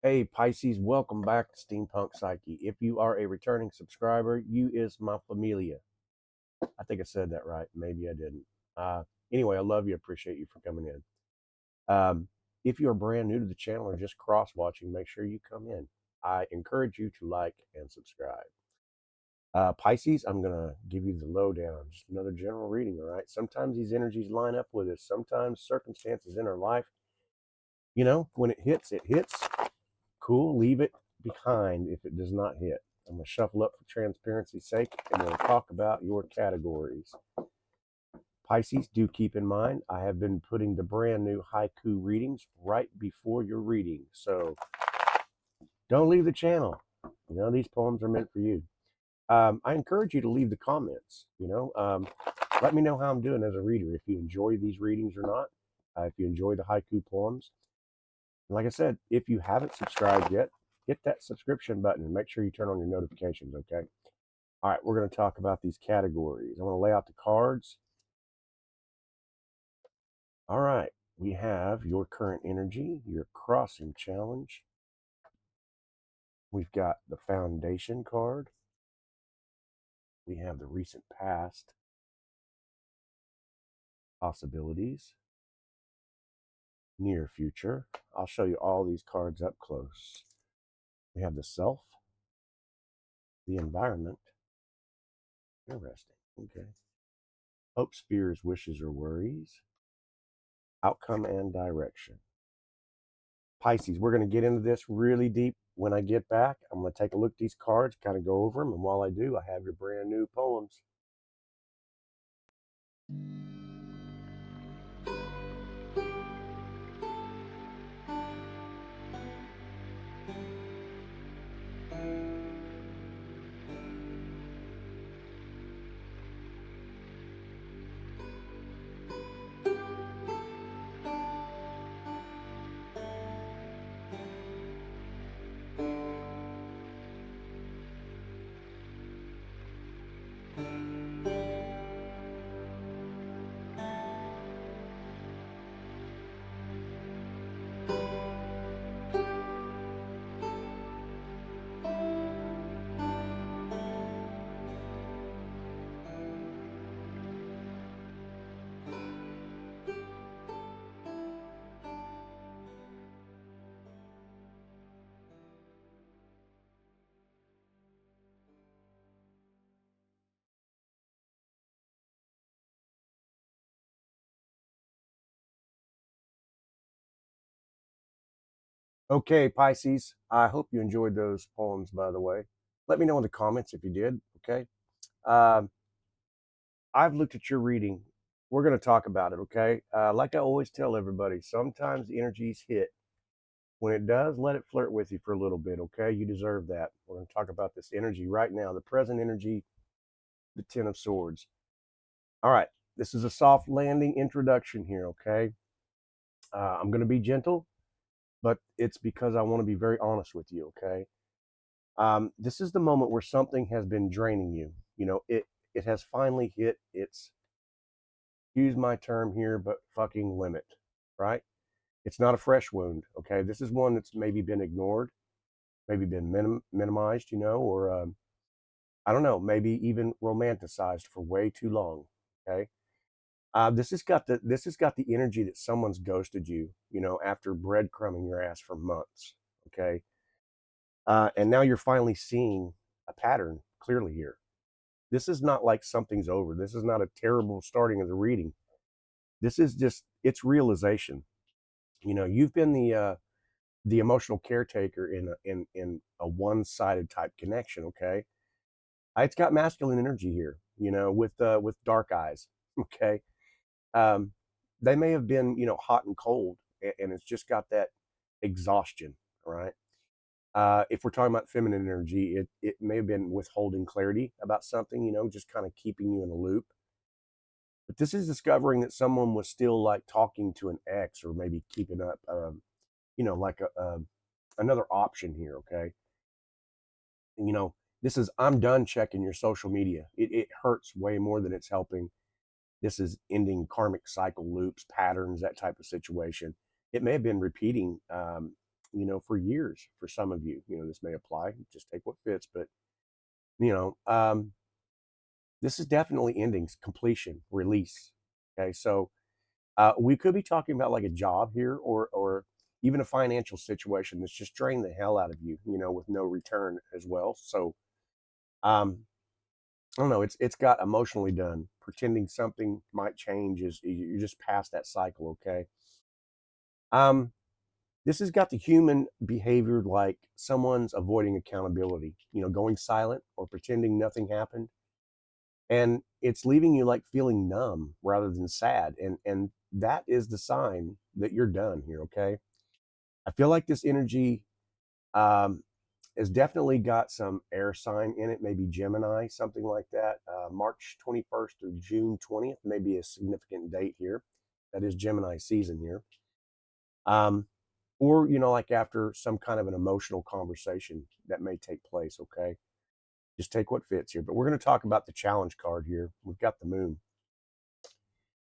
Hey Pisces, welcome back to Steampunk Psyche. If you are a returning subscriber, you is my familia. I think I said that right. Maybe I didn't. Uh, anyway, I love you. Appreciate you for coming in. If you are brand new to the channel or just cross watching, make sure you come in. I encourage you to like and subscribe. Pisces, I'm going to give you the lowdown. Just another general reading, all right? Sometimes these energies line up with us. Sometimes circumstances in our life, when it hits, it hits. Cool, leave it behind if it does not hit. I'm going to shuffle up for transparency's sake, and we'll talk about your categories. Pisces, do keep in mind, I have been putting the brand new haiku readings right before your reading. So don't leave the channel. These poems are meant for you. I encourage you to leave the comments. Let me know how I'm doing as a reader, if you enjoy these readings or not, if you enjoy the haiku poems. Like I said, if you haven't subscribed yet, hit that subscription button and make sure you turn on your notifications, okay? All right, we're going to talk about these categories. I'm going to lay out the cards. All right, we have your current energy, your crossing challenge. We've got the foundation card. We have the recent past, possibilities, near future. I'll show you all these cards up close. We have the self, the environment. Interesting. Okay. Hopes, fears, wishes, or worries. Outcome and direction. Pisces, we're going to get into this really deep when I get back. I'm going to take a look at these cards, kind of go over them, and while I do, I have your brand new poems. Okay, Pisces, I hope you enjoyed those poems, by the way. Let me know in the comments if you did, okay? Um, I've looked at your reading. We're going to talk about it, okay? Like I always tell everybody, sometimes the energies hit. When it does, let it flirt with you for a little bit, okay? You deserve that. We're going to talk about this energy right now, the present energy, the Ten of Swords. All right, this is a soft landing introduction here, okay? I'm going to be gentle, but it's because I want to be very honest with you, okay? This is the moment where something has been draining you. It has finally hit its, use my term here, but fucking limit, right? It's not a fresh wound, okay? This is one that's maybe been ignored, maybe been minimized, or I don't know, maybe even romanticized for way too long, okay? This has got the energy that someone's ghosted you, after breadcrumbing your ass for months. Okay, and now you're finally seeing a pattern clearly here. This is not like something's over. This is not a terrible starting of the reading. This is just it's realization. You've been the emotional caretaker in a one-sided type connection. Okay, it's got masculine energy here. With dark eyes. Okay, um, they may have been, hot and cold, and it's just got that exhaustion, right? If we're talking about feminine energy, it may have been withholding clarity about something, just kind of keeping you in a loop. But this is discovering that someone was still like talking to an ex, or maybe keeping up, like another option here. Okay, this is I'm done checking your social media. It hurts way more than it's helping. This is ending karmic cycle loops, patterns, that type of situation. It may have been repeating for years. For some of you, this may apply. Just take what fits. But this is definitely endings, completion, release. Okay, so we could be talking about like a job here, or even a financial situation that's just drained the hell out of you, with no return as well. So um, I don't know. It's got emotionally done. Pretending something might change is you're just past that cycle. Okay. Um, this has got the human behavior like someone's avoiding accountability, going silent or pretending nothing happened, and it's leaving you like feeling numb rather than sad, and that is the sign that you're done here. Okay. I feel like this energy um, has definitely got some air sign in it, maybe Gemini, something like that. March 21st through June 20th, maybe a significant date here. That is Gemini season here. Um, or, like after some kind of an emotional conversation that may take place. Okay. Just take what fits here. But we're going to talk about the challenge card here. We've got the moon.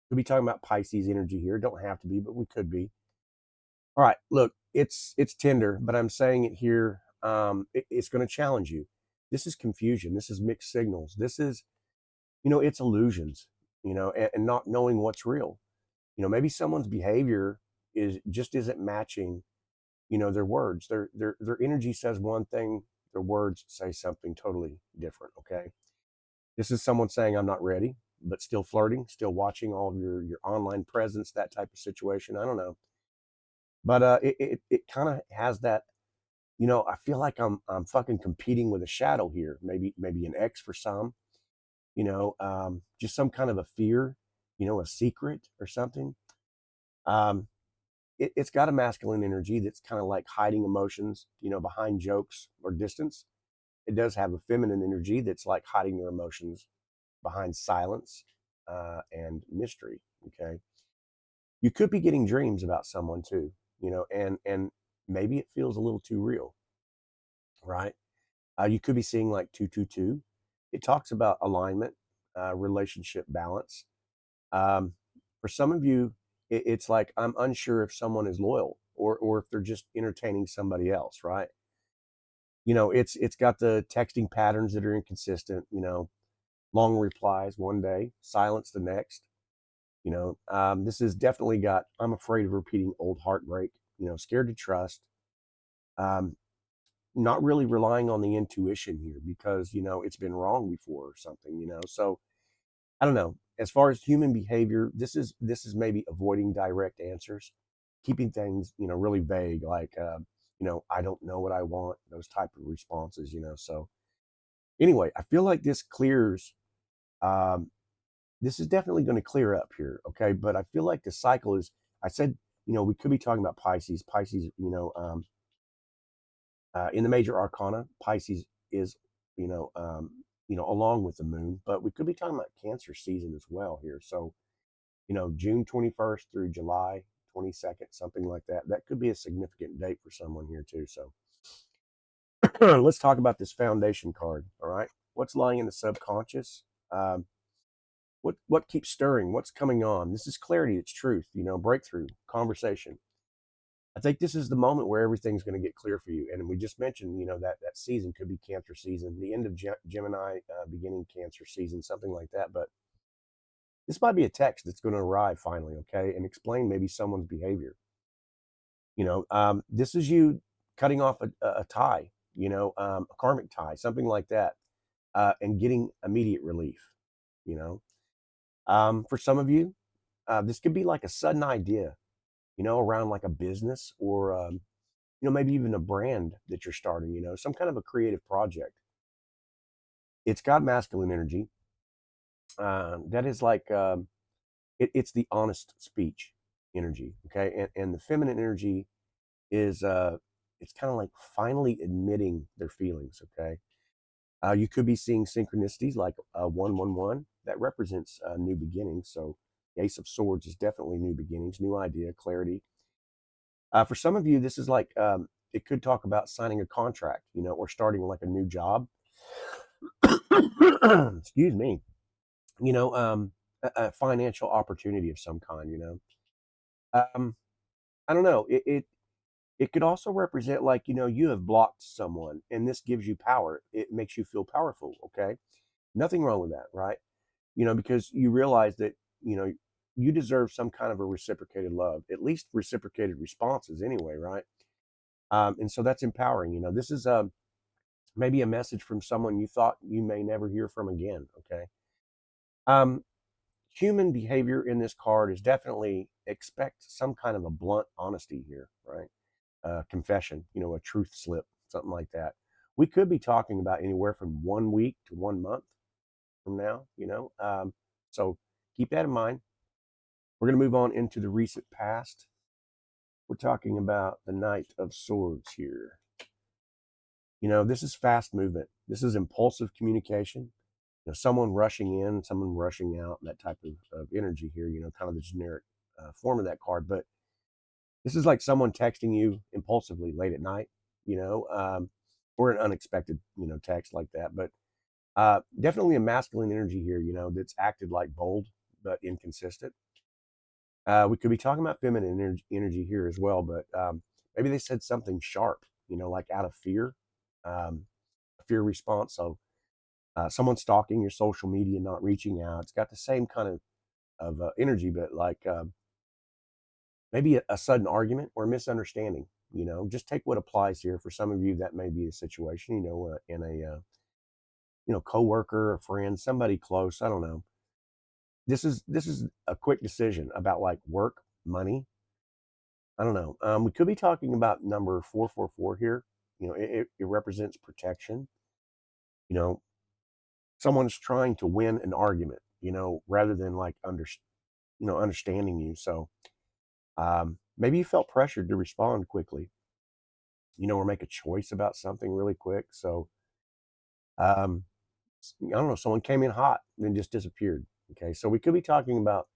We'll be talking about Pisces energy here. Don't have to be, but we could be. All right, look, it's tender, but I'm saying it here. It's going to challenge you. This is confusion. This is mixed signals. This is, it's illusions. And not knowing what's real. Maybe someone's behavior is just isn't matching. Their words. Their energy says one thing. Their words say something totally different. Okay, this is someone saying I'm not ready, but still flirting, still watching all of your online presence, that type of situation. I don't know, but it kind of has that. I feel like I'm fucking competing with a shadow here. Maybe an ex for some. Just some kind of a fear. A secret or something. Um, it's got a masculine energy that's kind of like hiding emotions. Behind jokes or distance. It does have a feminine energy that's like hiding their emotions behind silence and mystery. Okay, you could be getting dreams about someone too. And maybe it feels a little too real, right? You could be seeing like 222. It talks about alignment, relationship balance. Um, for some of you, it's like I'm unsure if someone is loyal or if they're just entertaining somebody else, right? It's got the texting patterns that are inconsistent. Long replies one day, silence the next. This has definitely got. I'm afraid of repeating old heartbreak. Scared to trust. Um, Not really relying on the intuition here because it's been wrong before or something. So I don't know. As far as human behavior, this is maybe avoiding direct answers, keeping things really vague, like I don't know what I want, those type of responses. So anyway, I feel like this clears. um, this is definitely going to clear up here. Okay, but I feel like the cycle is. I said we could be talking about Pisces. Pisces, in the major arcana, Pisces is, along with the moon, but we could be talking about Cancer season as well here. So, June 21st through July 22nd, something like that. That could be a significant date for someone here too. So, let's talk about this foundation card. All right, what's lying in the subconscious? Um, what keeps stirring? What's coming on? This is clarity. It's truth. Breakthrough, conversation. I think this is the moment where everything's going to get clear for you. And we just mentioned, that season could be Cancer season, the end of Gemini, beginning Cancer season, something like that. But this might be a text that's going to arrive finally, okay, and explain maybe someone's behavior. This is you cutting off a tie, a karmic tie, something like that, and getting immediate relief. You for some of you, this could be like a sudden idea, around like a business or maybe even a brand that you're starting, some kind of a creative project. It's got masculine energy. That is like, it's the honest speech energy. Okay. And the feminine energy is, it's kind of like finally admitting their feelings. Okay. You could be seeing synchronicities like 111 that represents new beginnings. So the Ace of Swords is definitely new beginnings, new idea, clarity. For some of you, this is like, it could talk about signing a contract, or starting like a new job. Excuse me. A financial opportunity of some kind. Um, I don't know. It could also represent like, you have blocked someone and this gives you power. It makes you feel powerful. Okay. Nothing wrong with that, right? Because you realize that, you know, you deserve some kind of a reciprocated love, at least reciprocated responses anyway, right? And so that's empowering. This is maybe a message from someone you thought you may never hear from again. Okay. Um, Human behavior in this card is definitely expect some kind of a blunt honesty here, right? Confession, a truth slip, something like that. We could be talking about anywhere from 1 week to 1 month from now. So keep that in mind. We're going to move on into the recent past. We're talking about the Knight of Swords here. This is fast movement. This is impulsive communication. Someone rushing in, someone rushing out, that type of energy here, kind of the generic form of that card. But this is like someone texting you impulsively late at night, or an unexpected, text like that. But definitely a masculine energy here, that's acted like bold but inconsistent. We could be talking about feminine energy here as well, but maybe they said something sharp, like out of fear, a fear response. So someone stalking your social media, not reaching out. It's got the same kind of energy, but like maybe a sudden argument or a misunderstanding. Just take what applies here. For some of you, that may be the situation. In a coworker, a friend, somebody close. I don't know. This is a quick decision about like work, money. I don't know. We could be talking about number 444 here. It represents protection. You know, Someone's trying to win an argument. Rather than like understanding you. So maybe you felt pressured to respond quickly. Or make a choice about something really quick. So um, I don't know. Someone came in hot and then just disappeared. Okay, so we could be talking about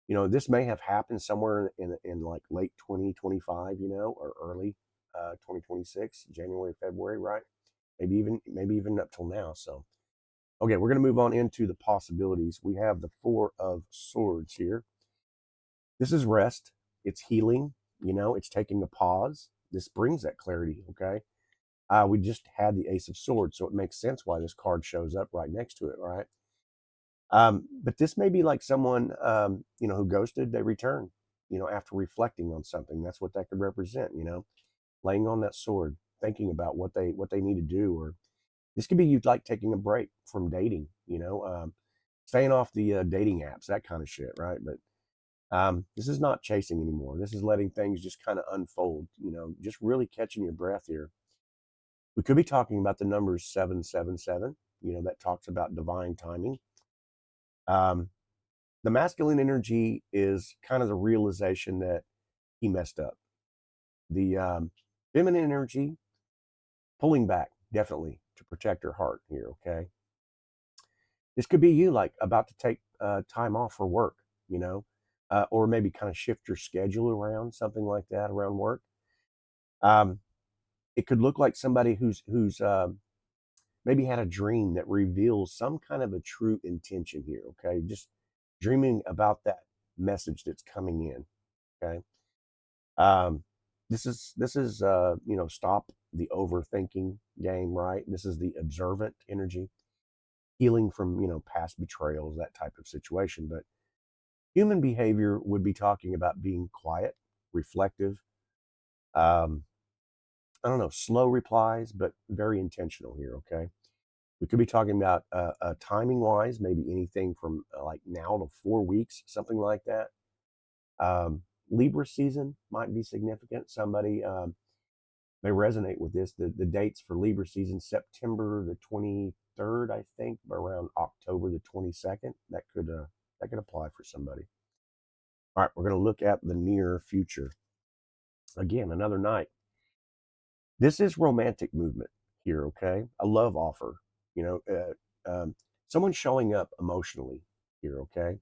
this may have happened somewhere in like late 2025, or early 2026, January, February, right? Maybe even up till now. So, okay, we're going to move on into the possibilities. We have the Four of Swords here. This is rest. It's healing. It's taking a pause. This brings that clarity. Okay. We just had the Ace of Swords, so it makes sense why this card shows up right next to it, right? But this may be like someone, who ghosted, they return, after reflecting on something. That's what that could represent, laying on that sword, thinking about what they need to do. Or this could be you like taking a break from dating, staying off the dating apps, that kind of shit, right? But this is not chasing anymore. This is letting things just kind of unfold, just really catching your breath here. We could be talking about the numbers 777, that talks about divine timing. Um, the masculine energy is kind of the realization that he messed up. The feminine energy, pulling back, definitely to protect her heart here, okay? This could be you like about to take time off for work, or maybe kind of shift your schedule around, something like that around work. Um, it could look like somebody who's maybe had a dream that reveals some kind of a true intention here, okay? Just dreaming about that message that's coming in, okay? Um, this is stop the overthinking game, right? This is the observant energy, healing from past betrayals, that type of situation. But human behavior would be talking about being quiet, reflective. Um, I don't know, slow replies, but very intentional here. Okay, we could be talking about timing wise, maybe anything from like now to 4 weeks, something like that. Libra season might be significant. Somebody may resonate with this. The dates for Libra season: September the 23rd, I think, around October the 22nd. That could apply for somebody. All right, we're going to look at the near future. Again, another night. This is romantic movement here. Okay, a love offer. You know, someone showing up emotionally here. Okay,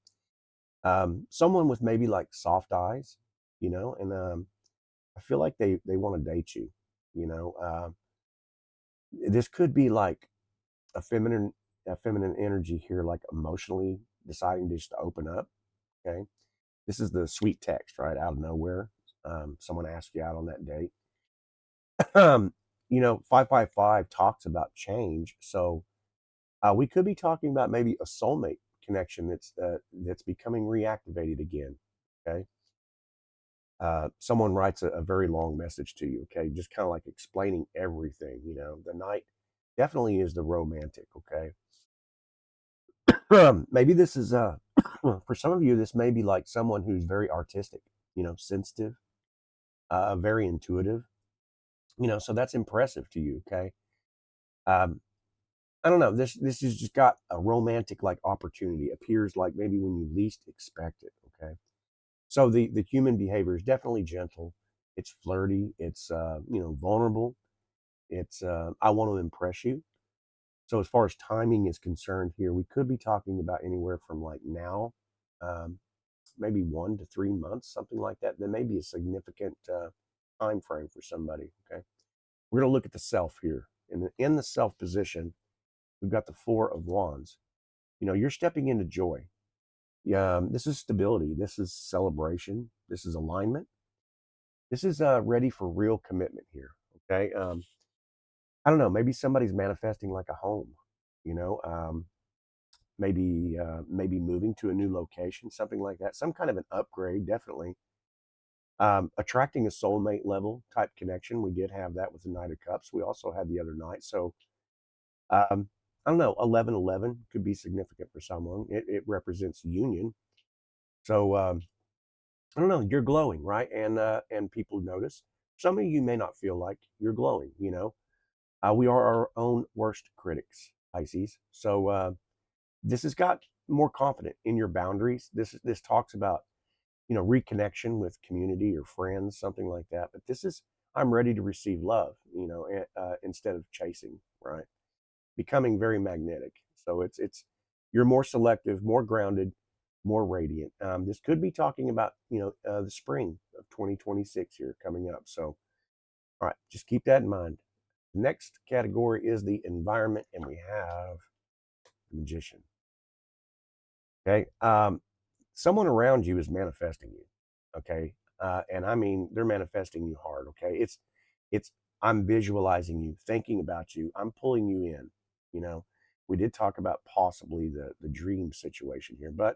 someone with maybe like soft eyes. And I feel like they want to date you. You know, this could be like a feminine a feminine energy here, like emotionally deciding just to open up. Okay, this is the sweet text, right, out of nowhere. Someone asks you out on that date. You know, 555 talks about change. So we could be talking about maybe a soulmate connection that's becoming reactivated again. Okay. Someone writes a very long message to you. Okay. Just kind of like explaining everything. You know, the night definitely is the romantic. Okay. Maybe this is, for some of you, this may be like someone who's very artistic, you know, sensitive, very intuitive, you know, so that's impressive to you. Okay. Um, I don't know. This has just got a romantic like opportunity. Appears like maybe when you least expect it. Okay, so the human behavior is definitely gentle. It's flirty. It's you know, vulnerable. It's I want to impress you. So as far as timing is concerned, here we could be talking about anywhere from like now, um, maybe 1 to 3 months, something like that. There may be a significant time frame for somebody. Okay, we're going to look at the self here. In the self position, we've got the Four of Wands. You know, you're stepping into joy. Yeah, this is stability. This is celebration. This is alignment. This is ready for real commitment here. Okay. I don't know. Maybe somebody's manifesting like a home. You know, maybe moving to a new location, something like that. Some kind of an upgrade, definitely. Attracting a soulmate level type connection. We did have that with the Knight of Cups. We also had the other night. So I don't know. 1111 could be significant for someone. It represents union. So I don't know, you're glowing, right? And people notice. Some of you may not feel like you're glowing, you know. We are our own worst critics, Pisces. So this has got more confident in your boundaries. This talks about, you know, reconnection with community or friends, something like that. But this is, I'm ready to receive love, you know, instead of chasing, right? Becoming very magnetic. So it's you're more selective, more grounded, more radiant. This could be talking about, you know, the spring of 2026 here coming up. So all right, just keep that in mind. The next category is the environment, and we have the magician. Okay, someone around you is manifesting you. Okay, and I mean they're manifesting you hard. Okay, it's I'm visualizing you, thinking about you, I'm pulling you in. You know, we did talk about possibly the dream situation here, but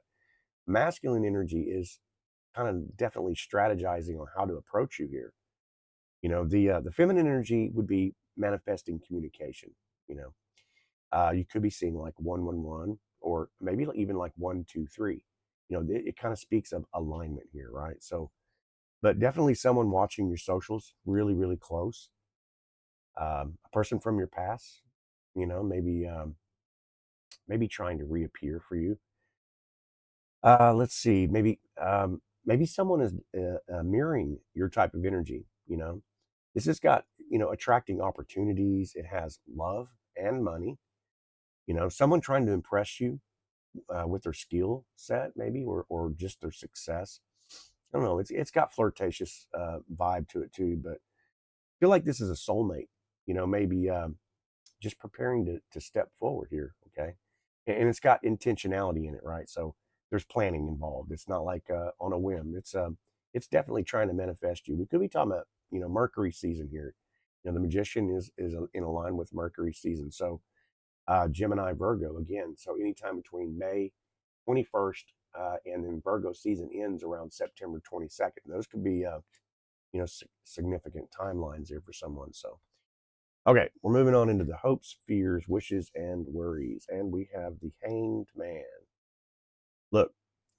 masculine energy is kind of definitely strategizing on how to approach you here. You know, the feminine energy would be manifesting communication. You know, you could be seeing like 111, or maybe even like 123. You know, it kind of speaks of alignment here, right? So, but definitely someone watching your socials really, really close. A person from your past, you know, maybe trying to reappear for you. Let's see, maybe someone is mirroring your type of energy. You know, this has got, you know, attracting opportunities. It has love and money. You know, someone trying to impress you with their skill set, maybe, or just their success. I don't know. It's got flirtatious vibe to it too, but I feel like this is a soulmate. You know, maybe just preparing to step forward here. Okay, and it's got intentionality in it, right? So there's planning involved. It's not like on a whim. It's definitely trying to manifest you. We could be talking about, you know, Mercury season here. You know, the magician is in a line with Mercury season. So Gemini, Virgo again. So anytime between May 21st and then Virgo season ends around September 22nd. Those could be, you know, significant timelines there for someone. So, okay, we're moving on into the hopes, fears, wishes, and worries. And we have the Hanged Man. Look,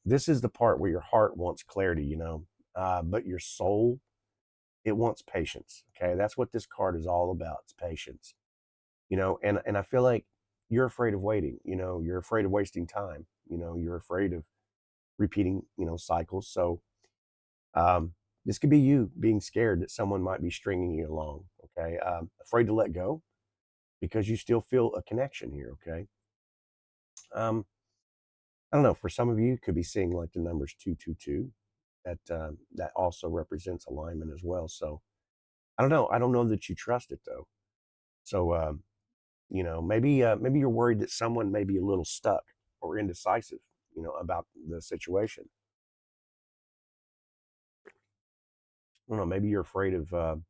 this is the part where your heart wants clarity, you know, but your soul, it wants patience. Okay, that's what this card is all about. It's patience, you know, and I feel like you're afraid of waiting. You know, you're afraid of wasting time. You know, you're afraid of repeating, you know, cycles. So um, this could be you being scared that someone might be stringing you along. Okay, afraid to let go because you still feel a connection here. Okay, um, I don't know. For some of you, could be seeing like the numbers 222. That also represents alignment as well. So I don't know. I don't know that you trust it though. So you know, maybe you're worried that someone may be a little stuck or indecisive, you know, about the situation. I don't know. Maybe you're afraid of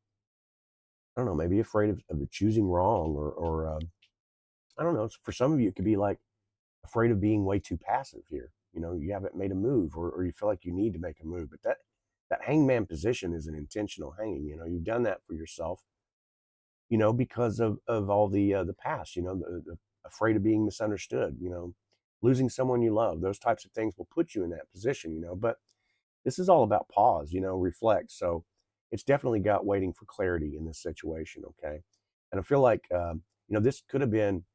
I don't know, maybe afraid of choosing wrong, or I don't know. For some of you, it could be like afraid of being way too passive here. You know, you haven't made a move, or you feel like you need to make a move. But that hangman position is an intentional hanging. You know, you've done that for yourself. You know, because of all the past. You know, the afraid of being misunderstood. You know, losing someone you love. Those types of things will put you in that position. You know, but this is all about pause. You know, reflect. So it's definitely got waiting for clarity in this situation. Okay, and I feel like you know, this could have been,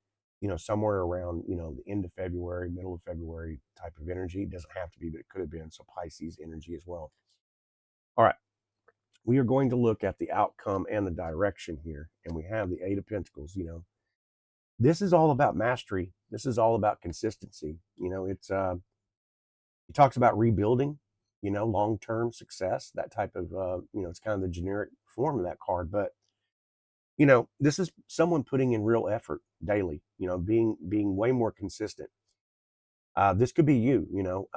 you know, somewhere around, you know, the end of February, middle of February type of energy. It doesn't have to be, but it could have been. So Pisces energy as well. All right. We are going to look at the outcome and the direction here. And we have the Eight of Pentacles. You know, this is all about mastery. This is all about consistency. You know, it talks about rebuilding, you know, long-term success, that type of, you know, it's kind of the generic form of that card. But, you know, this is someone putting in real effort daily, you know, being way more consistent. This could be you, you know.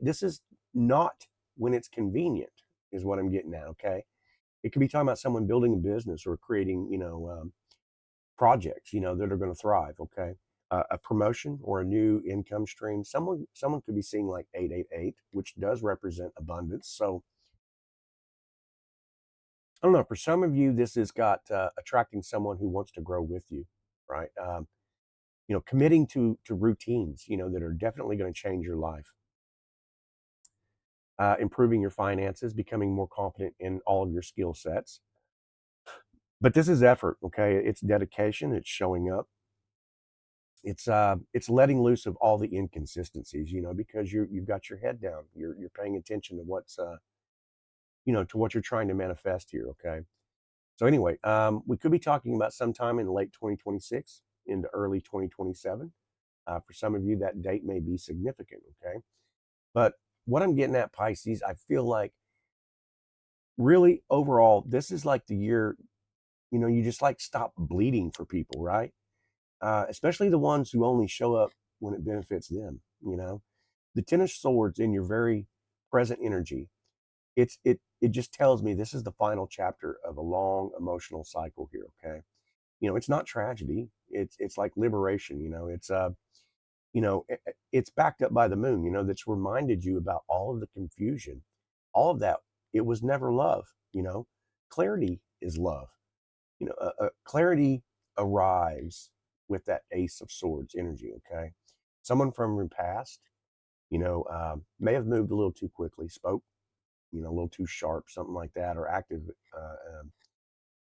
This is not when it's convenient, is what I'm getting at. Okay, it could be talking about someone building a business or creating, you know, projects, you know, that are going to thrive. Okay, a promotion or a new income stream. Someone could be seeing like 888, which does represent abundance. So I don't know. For some of you, this has got attracting someone who wants to grow with you, right? You know, committing to routines, you know, that are definitely going to change your life. Improving your finances, becoming more confident in all of your skill sets. But this is effort, okay? It's dedication. It's showing up. It's letting loose of all the inconsistencies, you know, because you've got your head down. You're paying attention to what's you know, to what you're trying to manifest here. Okay. So anyway, we could be talking about sometime in late 2026 into early 2027. For some of you, that date may be significant. Okay. But what I'm getting at, Pisces, I feel like really overall, this is like the year, you know, you just like stop bleeding for people, right? Especially the ones who only show up when it benefits them, you know. The Ten of Swords in your very present energy, it just tells me this is the final chapter of a long emotional cycle here, okay? You know, it's not tragedy. It's like liberation, you know. You know, it's backed up by the moon, you know, that's reminded you about all of the confusion, all of that. It was never love, you know. Clarity is love. You know, clarity arrives with that Ace of Swords energy. Okay, someone from your past, you know, may have moved a little too quickly, spoke, you know, a little too sharp, something like that, or active,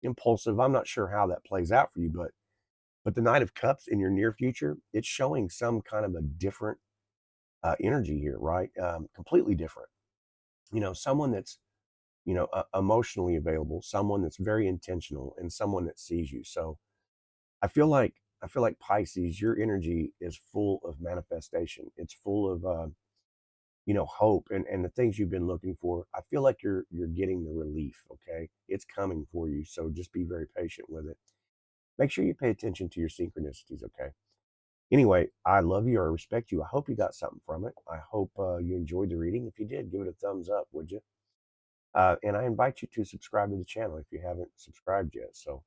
impulsive. I'm not sure how that plays out for you, but the Knight of Cups in your near future, it's showing some kind of a different energy here, right? Completely different. You know, someone that's, you know, emotionally available, someone that's very intentional, and someone that sees you. So I feel like Pisces, your energy is full of manifestation. It's full of you know, hope and the things you've been looking for. I feel like you're getting the relief. Okay, it's coming for you. So just be very patient with it. Make sure you pay attention to your synchronicities. Okay. Anyway, I love you. I respect you. I hope you got something from it. I hope you enjoyed the reading. If you did, give it a thumbs up, would you? And I invite you to subscribe to the channel if you haven't subscribed yet. So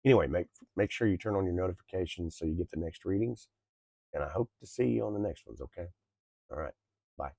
anyway, make sure you turn on your notifications so you get the next readings. And I hope to see you on the next ones. Okay. All right. Bye.